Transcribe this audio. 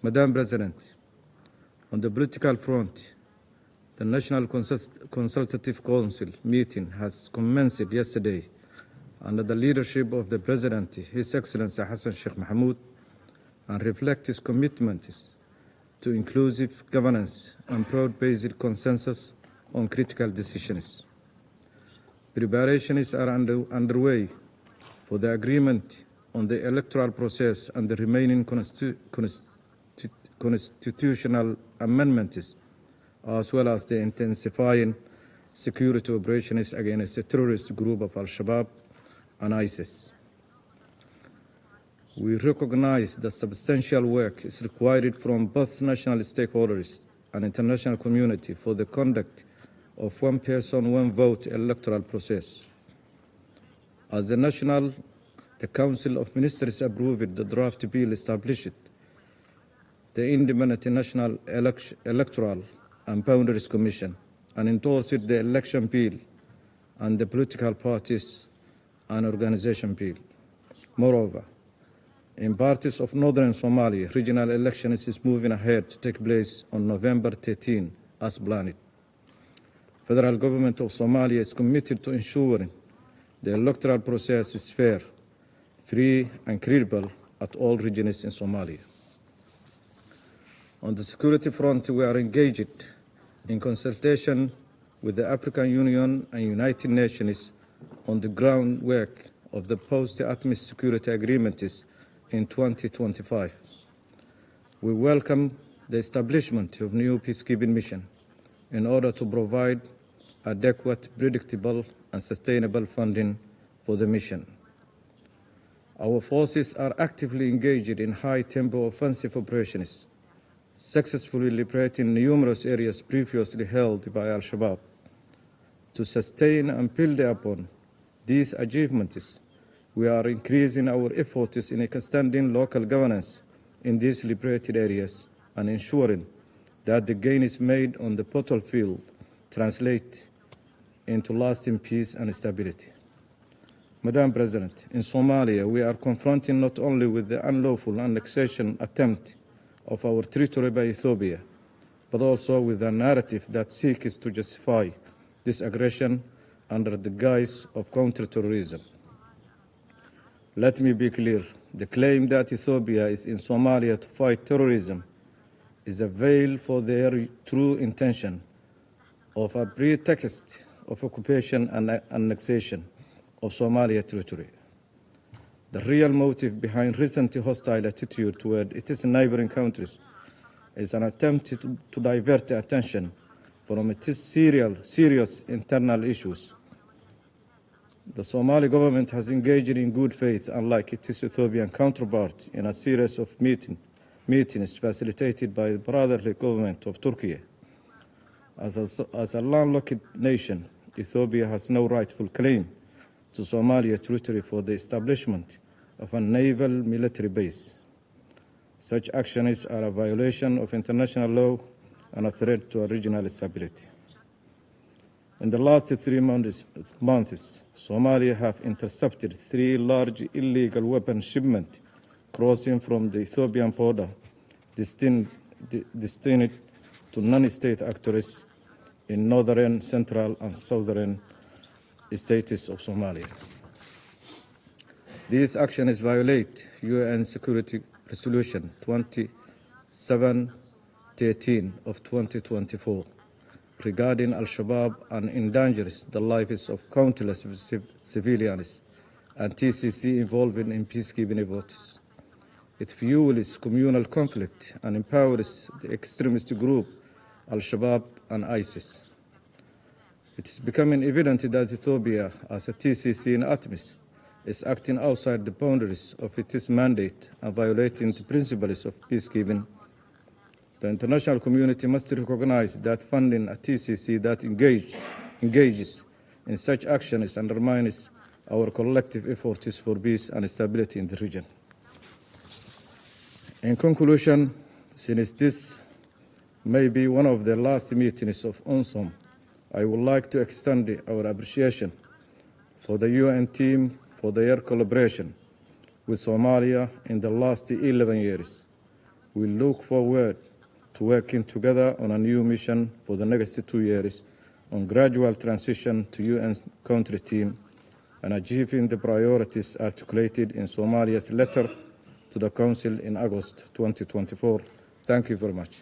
Madam President, on the political front, the National Consultative Council meeting has commenced yesterday under the leadership of the President, His Excellency Hassan Sheikh Mohamud, and reflects his commitment to inclusive governance and broad-based consensus on critical decisions. Preparations are underway for the agreement on the electoral process and the remaining constitutional amendments, as well as the intensifying security operations against the terrorist group of Al-Shabaab and ISIS. We recognize that substantial work is required from both national stakeholders and international community for the conduct of one person, one vote electoral process. As the Council of Ministers approved the draft bill established the Independent National Electoral and Boundaries Commission and endorsed the election bill and the political parties and organization bill. Moreover, in parts of northern Somalia, regional elections is moving ahead to take place on November 13 as planned. Federal government of Somalia is committed to ensuring the electoral process is fair, free and credible at all regions in Somalia. On the security front, we are engaged in consultation with the African Union and United Nations on the groundwork of the post-ATMIS security agreements in 2025. We welcome the establishment of new peacekeeping mission in order to provide adequate, predictable, and sustainable funding for the mission. Our forces are actively engaged in high-tempo offensive operations, successfully liberating numerous areas previously held by Al-Shabaab. To sustain and build upon these achievements, we are increasing our efforts in extending local governance in these liberated areas and ensuring that the gains made on the battlefield translate into lasting peace and stability. Madam President, in Somalia, we are confronting not only with the unlawful annexation attempt of our territory by Ethiopia, but also with a narrative that seeks to justify this aggression under the guise of counterterrorism. Let me be clear, the claim that Ethiopia is in Somalia to fight terrorism is a veil for their true intention of a pretext of occupation and annexation of Somalia territory. The real motive behind recent hostile attitude toward its neighboring countries is an attempt to divert attention from its serious internal issues. The Somali government has engaged in good faith, unlike its Ethiopian counterpart, in a series of meetings facilitated by the brotherly government of Turkey. As a landlocked nation, Ethiopia has no rightful claim to Somalia territory for the establishment of a naval military base. Such actions are a violation of international law and a threat to regional stability. In the last 3 months, Somalia have intercepted 3 large illegal weapon shipments crossing from the Ethiopian border, destined to non-state actors in northern, central, and southern states of Somalia. These actions violate UN Security Resolution 2713 of 2024 regarding Al-Shabaab and endangers the lives of countless civilians and TCC involved in peacekeeping efforts. It fuels communal conflict and empowers the extremist group Al-Shabaab and ISIS. It is becoming evident that Ethiopia, as a TCC in ATMIS, is acting outside the boundaries of its mandate and violating the principles of peacekeeping. The international community must recognize that funding a TCC that engages in such actions undermines our collective efforts for peace and stability in the region. In conclusion, since this may be one of the last meetings of UNSOM, I would like to extend our appreciation for the UN team for their collaboration with Somalia in the last 11 years. We look forward to working together on a new mission for the next 2 years on gradual transition to UN country team and achieving the priorities articulated in Somalia's letter to the Council in August 2024. Thank you very much.